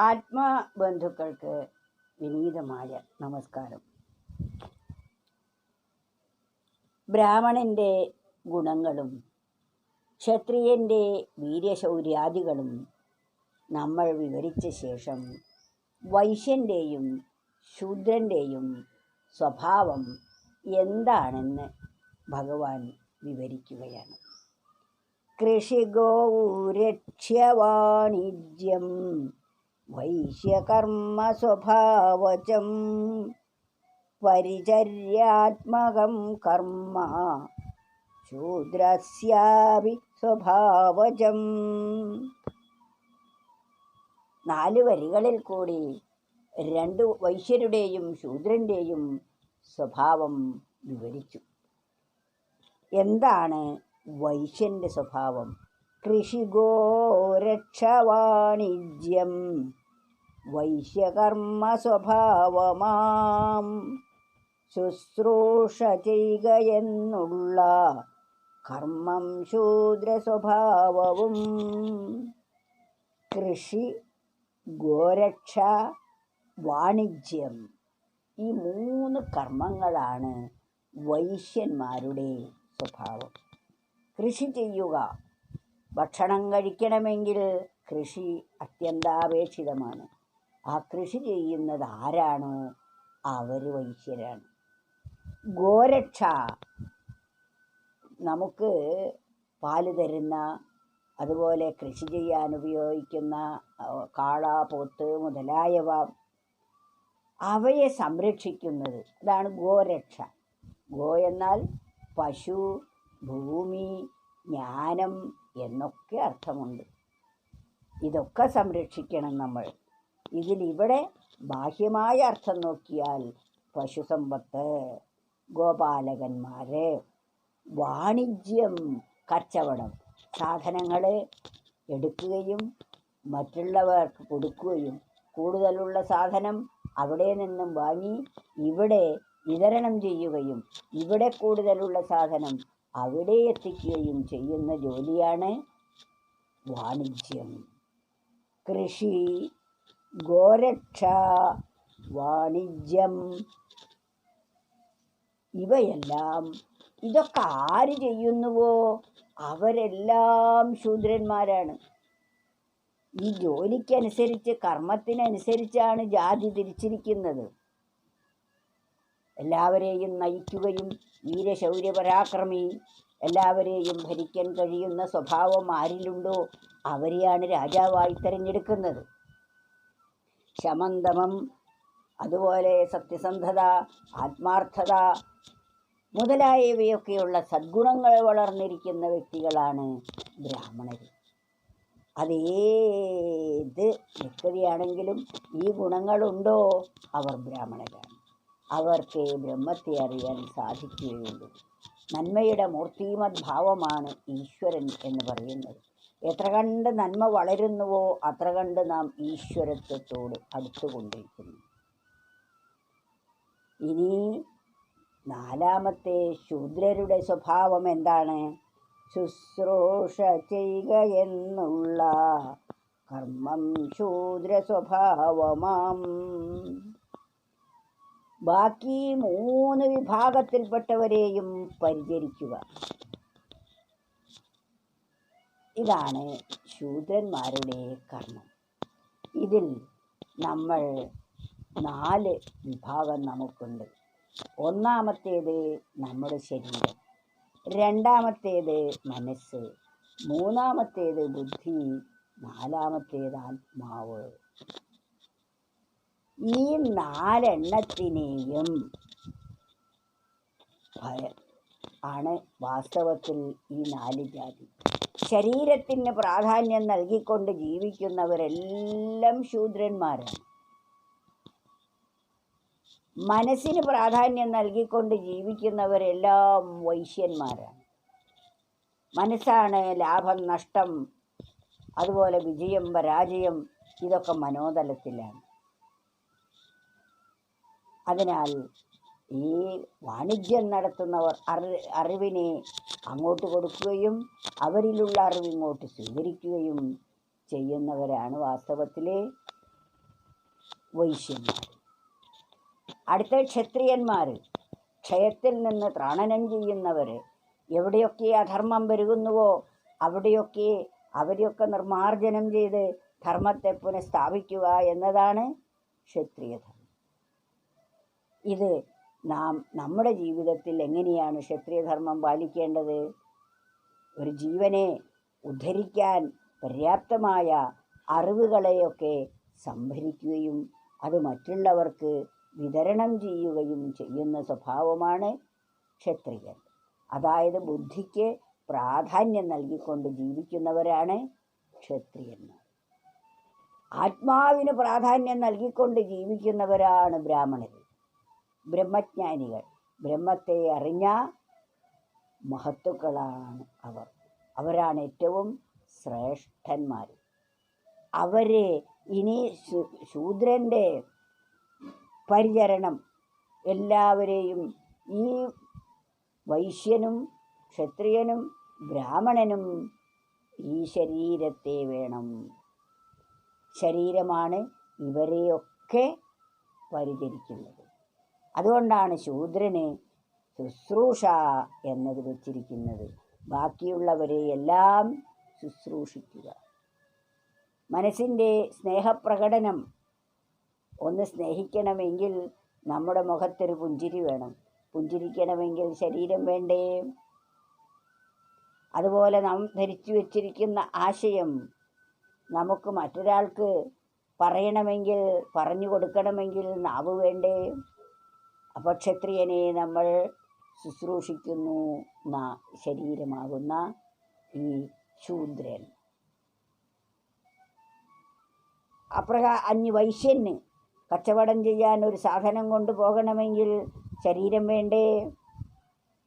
ആത്മബന്ധുക്കൾക്ക് വിനീതമായ നമസ്കാരം. ബ്രാഹ്മണന്റെ ഗുണങ്ങളും ക്ഷത്രിയന്റെ വീര്യശൗര്യാദികളും നമ്മൾ വിവരിച്ച ശേഷം വൈശ്യന്റെയും ശൂദ്രന്റെയും സ്വഭാവം എന്താണെന്ന് ഭഗവാൻ വിവരിക്കുകയാണ്. കൃഷിഗോരക്ഷ്യവാണിജ്യം വൈശ്യകർമ്മ സ്വഭാവജം പരിചര്യാത്മകം കർമ്മ ശൂദ്രസ്യാപി സ്വഭാവജം. 4 വരികളിൽ കൂടി 2 വൈശ്യരുടെയും ശൂദ്രന്റെയും സ്വഭാവം വിവരിച്ചു. എന്താണ് വൈശ്യന്റെ സ്വഭാവം? കൃഷിഗോരക്ഷവാണിജ്യം വൈശ്യകർമ്മ സ്വഭാവമാം ശുശ്രൂഷ ചെയ്യുകയെന്നുള്ള കർമ്മം ശൂദ്ര സ്വഭാവവും. കൃഷി, ഗോരക്ഷ, വാണിജ്യം, ഈ 3 കർമ്മങ്ങളാണ് വൈശ്യന്മാരുടെ സ്വഭാവം. കൃഷി ചെയ്യുക, ഭക്ഷണം കഴിക്കണമെങ്കിൽ കൃഷി അത്യന്താപേക്ഷിതമാണ്. ആ കൃഷി ചെയ്യുന്നത് ആരാണോ അവർ വൈശ്യരാണ്. ഗോരക്ഷ, നമുക്ക് പാല് തരുന്ന, അതുപോലെ കൃഷി ചെയ്യാൻ ഉപയോഗിക്കുന്ന കാള, പോത്ത് മുതലായവ, അവയെ സംരക്ഷിക്കുന്നത്, അതാണ് ഗോരക്ഷ. ഗോ എന്നാൽ പശു, ഭൂമി, ജ്ഞാനം എന്നൊക്കെ അർത്ഥമുണ്ട്. ഇതൊക്കെ സംരക്ഷിക്കണം നമ്മൾ. ഇതിലിവിടെ ബാഹ്യമായ അർത്ഥം നോക്കിയാൽ പശുസമ്പത്ത്, ഗോപാലകന്മാര്, വാണിജ്യം, കച്ചവടം, സാധനങ്ങൾ എടുക്കുകയും മറ്റുള്ളവർക്ക് കൊടുക്കുകയും കൂടുതലുള്ള സാധനം അവിടെ നിന്നും വാങ്ങി ഇവിടെ വിതരണം ചെയ്യുകയും ഇവിടെ കൂടുതലുള്ള സാധനം അവിടെ എത്തിക്കുകയും ചെയ്യുന്ന ജോലിയാണ് വാണിജ്യം. കൃഷി, ഗോരക്ഷ, വാണിജ്യം, ഇവയെല്ലാം, ഇതൊക്കെ ആര് ചെയ്യുന്നുവോ അവരെല്ലാം ശൂദ്രന്മാരാണ്. ഈ ജോലിക്കനുസരിച്ച്, കർമ്മത്തിനനുസരിച്ചാണ് ജാതി തിരിച്ചിരിക്കുന്നത്. എല്ലാവരെയും നയിക്കുകയും വീരശൗര്യപരാക്രമി, എല്ലാവരെയും ഭരിക്കാൻ കഴിയുന്ന സ്വഭാവം ആരിലുണ്ടോ അവരെയാണ് രാജാവായി തിരഞ്ഞെടുക്കുന്നത്. ശമന്തമം, അതുപോലെ സത്യസന്ധത, ആത്മാർത്ഥത മുതലായവയൊക്കെയുള്ള സദ്ഗുണങ്ങൾ വളർന്നിരിക്കുന്ന വ്യക്തികളാണ് ബ്രാഹ്മണർ. അതേത് വ്യക്തിയാണെങ്കിലും ഈ ഗുണങ്ങളുണ്ടോ അവർ ബ്രാഹ്മണരാണ്. അവർക്ക് ബ്രഹ്മത്തെ അറിയാൻ സാധിക്കുകയുള്ളൂ. നന്മയുടെ മൂർത്തിമത് ഭാവമാണ് ഈശ്വരൻ എന്ന് പറയുന്നത്. എത്ര കണ്ട് നന്മ വളരുന്നുവോ അത്ര കണ്ട് നാം ഈശ്വരത്വത്തോട് അടുത്തുകൊണ്ടിരിക്കുന്നു. ഇനി 4-മത്തെ ശൂദ്രരുടെ സ്വഭാവം എന്താണ്? ശുശ്രൂഷ ചെയ്യുക എന്നുള്ള കർമ്മം ശൂദ്ര സ്വഭാവമാം. ബാക്കി 3 വിഭാഗത്തിൽപ്പെട്ടവരെയും പരിചരിക്കുക, ഇതാണ് ശൂദ്രന്മാരുടെ കർമ്മം. ഇതിൽ നമ്മൾ 4 വിഭാഗം നമുക്കുണ്ട്. 1-മത്തേത് നമ്മുടെ ശരീരം, 2-മത്തേത് മനസ്സ്, 3-മത്തേത് ബുദ്ധി, 4-മത്തേത് ആത്മാവ്. ഈ 4 എണ്ണത്തിനെയും ആണ് വാസ്തവത്തിൽ ഈ 4 ജാതി. ശരീരത്തിന് പ്രാധാന്യം നൽകിക്കൊണ്ട് ജീവിക്കുന്നവരെല്ലാം ശൂദ്രന്മാരാണ്. മനസ്സിന് പ്രാധാന്യം നൽകിക്കൊണ്ട് ജീവിക്കുന്നവരെല്ലാം വൈശ്യന്മാരാണ്. മനസ്സാണ് ലാഭം, നഷ്ടം, അതുപോലെ വിജയം, പരാജയം, ഇതൊക്കെ മനോതലത്തിലാണ്. അതിനാൽ ഈ വാണിജ്യം നടത്തുന്നവർ അറിവിനെ അങ്ങോട്ട് കൊടുക്കുകയും അവരിലുള്ള അറിവ് ഇങ്ങോട്ട് സ്വീകരിക്കുകയും ചെയ്യുന്നവരാണ് വാസ്തവത്തിലെ വൈശ്യന്മാർ. അടുത്ത ക്ഷത്രിയന്മാർ, ക്ഷയത്തിൽ നിന്ന് ത്രാണനം ചെയ്യുന്നവർ. എവിടെയൊക്കെ അധർമ്മം പെരുകുന്നുവോ അവിടെയൊക്കെ അവരെയൊക്കെ നിർമ്മാർജ്ജനം ചെയ്ത് ധർമ്മത്തെ പുനഃസ്ഥാപിക്കുക എന്നതാണ് ക്ഷത്രിയധർമ്മം. ഇത് നാം നമ്മുടെ ജീവിതത്തിൽ എങ്ങനെയാണ് ക്ഷത്രിയധർമ്മം പാലിക്കേണ്ടത്? ഒരു ജീവനെ ഉദ്ധരിക്കാൻ പര്യാപ്തമായ അറിവുകളെയൊക്കെ സംഭരിക്കുകയും അത് മറ്റുള്ളവർക്ക് വിതരണം ചെയ്യുകയും ചെയ്യുന്ന സ്വഭാവമാണ് ക്ഷത്രിയൻ. അതായത് ബുദ്ധിക്ക് പ്രാധാന്യം നൽകിക്കൊണ്ട് ജീവിക്കുന്നവരാണ് ക്ഷത്രിയന്മാർ. ആത്മാവിന് പ്രാധാന്യം നൽകിക്കൊണ്ട് ജീവിക്കുന്നവരാണ് ബ്രാഹ്മണർ, ബ്രഹ്മജ്ഞാനികൾ. ബ്രഹ്മത്തെ അറിഞ്ഞ മഹത്തുക്കളാണ് അവർ. അവരാണ് ഏറ്റവും ശ്രേഷ്ഠന്മാർ. അവരെ ഇനി ശൂദ്രൻ്റെ പരിചരണം എല്ലാവരെയും, ഈ വൈശ്യനും ക്ഷത്രിയനും ബ്രാഹ്മണനും ഈ ശരീരത്തെ വേണം. ശരീരമാണ് ഇവരെയൊക്കെ പരിചരിക്കുന്നത്. അതുകൊണ്ടാണ് ശൂദ്രന് ശുശ്രൂഷ എന്നത് വച്ചിരിക്കുന്നത്. ബാക്കിയുള്ളവരെ എല്ലാം ശുശ്രൂഷിക്കുക. മനസ്സിൻ്റെ സ്നേഹപ്രകടനം, ഒന്ന് സ്നേഹിക്കണമെങ്കിൽ നമ്മുടെ മുഖത്തൊരു പുഞ്ചിരി വേണം. പുഞ്ചിരിക്കണമെങ്കിൽ ശരീരം വേണ്ടേ? അതുപോലെ നാം ധരിച്ചു വച്ചിരിക്കുന്ന ആശയം നമുക്ക് മറ്റൊരാൾക്ക് പറയണമെങ്കിൽ, പറഞ്ഞു കൊടുക്കണമെങ്കിൽ നാവ് വേണ്ടേ? അപ്പോൾ ക്ഷത്രിയനെ നമ്മൾ ശുശ്രൂഷിക്കുന്നു ശരീരമാകുന്ന ഈ ശൂദ്രൻ. അന്യ വൈശ്യന് കച്ചവടം ചെയ്യാൻ ഒരു സാധനം കൊണ്ട് പോകണമെങ്കിൽ ശരീരം വേണ്ടേ?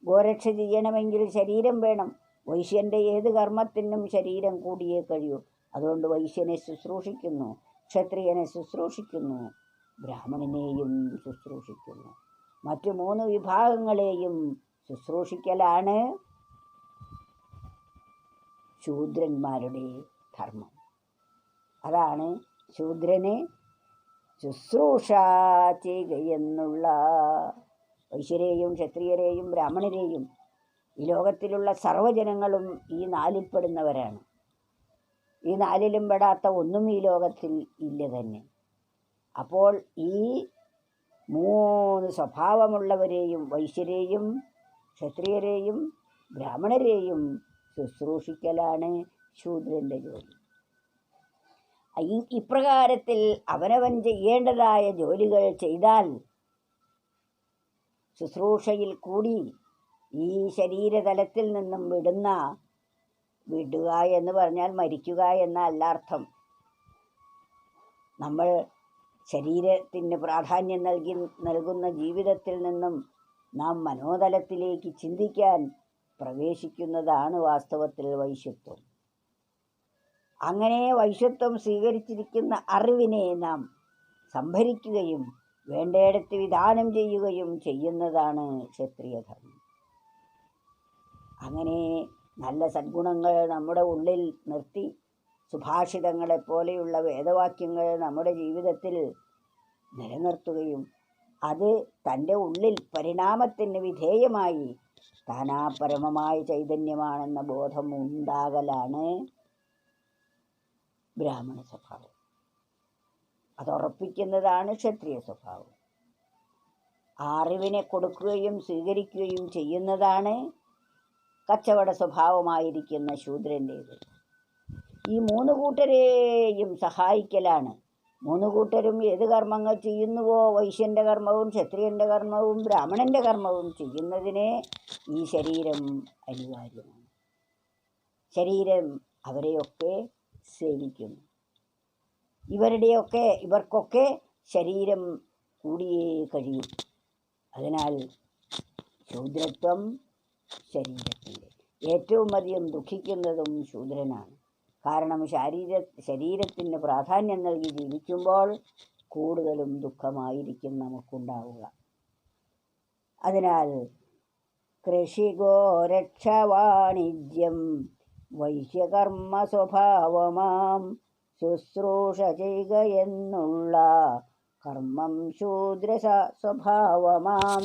ഗോരക്ഷ ചെയ്യണമെങ്കിൽ ശരീരം വേണം. വൈശ്യൻ്റെ ഏത് കർമ്മത്തിനും ശരീരം കൂടിയേ കഴിയൂ. അതുകൊണ്ട് വൈശ്യനെ ശുശ്രൂഷിക്കുന്നു, ക്ഷത്രിയനെ ശുശ്രൂഷിക്കുന്നു, ബ്രാഹ്മണനെയും ശുശ്രൂഷിക്കുന്നു. മറ്റു 3 വിഭാഗങ്ങളെയും ശുശ്രൂഷിക്കലാണ് ശൂദ്രന്മാരുടെ ധർമ്മം. അതാണ് ശൂദ്രന് ശുശ്രൂഷ ചെയ്യുകയെന്നുള്ള. വൈശ്യരെയും ക്ഷത്രിയരെയും ബ്രാഹ്മണരെയും ഈ ലോകത്തിലുള്ള സർവ്വജനങ്ങളും ഈ 4ൽ പെടുന്നവരാണ്. ഈ 4ലും പെടാത്ത ഒന്നും ഈ ലോകത്തിൽ ഇല്ല തന്നെ. അപ്പോൾ ഈ 3 സ്വഭാവമുള്ളവരെയും, വൈശ്യരെയും ക്ഷത്രിയരെയും ബ്രാഹ്മണരെയും ശുശ്രൂഷിക്കലാണ് ശൂദ്രൻ്റെ ജോലി. ഇപ്രകാരത്തിൽ അവനവൻ ചെയ്യേണ്ടതായ ജോലികൾ ചെയ്താൽ ശുശ്രൂഷയിൽ കൂടി ഈ ശരീരതലത്തിൽ നിന്നും വിടുക എന്ന് പറഞ്ഞാൽ മരിക്കുക എന്നല്ല അർത്ഥം. നമ്മൾ ശരീരത്തിന് പ്രാധാന്യം നൽകുന്ന ജീവിതത്തിൽ നിന്നും നാം മനോതലത്തിലേക്ക് ചിന്തിക്കാൻ പ്രവേശിക്കുന്നതാണ് വാസ്തവത്തിൽ വൈശ്യത്വം. അങ്ങനെ വൈശ്യത്വം സ്വീകരിച്ചിരിക്കുന്ന അറിവിനെ നാം സംഭരിക്കുകയും വേണ്ടയിടത്ത് വിധാനം ചെയ്യുകയും ചെയ്യുന്നതാണ് ക്ഷത്രിയധർമ്മം. അങ്ങനെ നല്ല സദ്ഗുണങ്ങൾ നമ്മുടെ ഉള്ളിൽ നിർത്തി സുഭാഷിതങ്ങളെപ്പോലെയുള്ള വേദവാക്യങ്ങൾ നമ്മുടെ ജീവിതത്തിൽ നിലനിർത്തുകയും അത് തൻ്റെ ഉള്ളിൽ പരിണാമത്തിന് വിധേയമായി താനാ പരമമായ ചൈതന്യമാണെന്ന ബോധം ഉണ്ടാകലാണ് ബ്രാഹ്മണ സ്വഭാവം. അതുറപ്പിക്കുന്നതാണ് ക്ഷത്രിയ സ്വഭാവം. അറിവിനെ കൊടുക്കുകയും സ്വീകരിക്കുകയും ചെയ്യുന്നതാണ് കച്ചവട സ്വഭാവമായിരിക്കുന്ന ശൂദ്രൻ്റേത്. ഈ 3 കൂട്ടരെയും സഹായിക്കലാണ്. 3 കൂട്ടരും ഏത് കർമ്മങ്ങൾ ചെയ്യുന്നുവോ, വൈശ്യൻ്റെ കർമ്മവും ക്ഷത്രിയൻ്റെ കർമ്മവും ബ്രാഹ്മണൻ്റെ കർമ്മവും ചെയ്യുന്നതിന് ഈ ശരീരം അനിവാര്യമാണ്. ശരീരം അവരെയൊക്കെ സേവിക്കുന്നു. ഇവർക്കൊക്കെ ശരീരം കൂടിയേ കഴിയും. അതിനാൽ ശൂദ്രത്വം ശരീരത്തിൻ്റെ ഏറ്റവും അധികം ദുഃഖിക്കുന്നതും ശൂദ്രനാണ്. കാരണം ശരീരത്തിന് പ്രാധാന്യം നൽകി ജീവിക്കുമ്പോൾ കൂടുതലും ദുഃഖമായിരിക്കും നമുക്കുണ്ടാവുക. അതിനാൽ കൃഷിഗോരക്ഷവാണിജ്യം വൈശ്യകർമ്മ സ്വഭാവമാം ശുശ്രൂഷ ചെയ്യുക എന്നുള്ള കർമ്മം ശൂദ്ര സ്വഭാവമാം.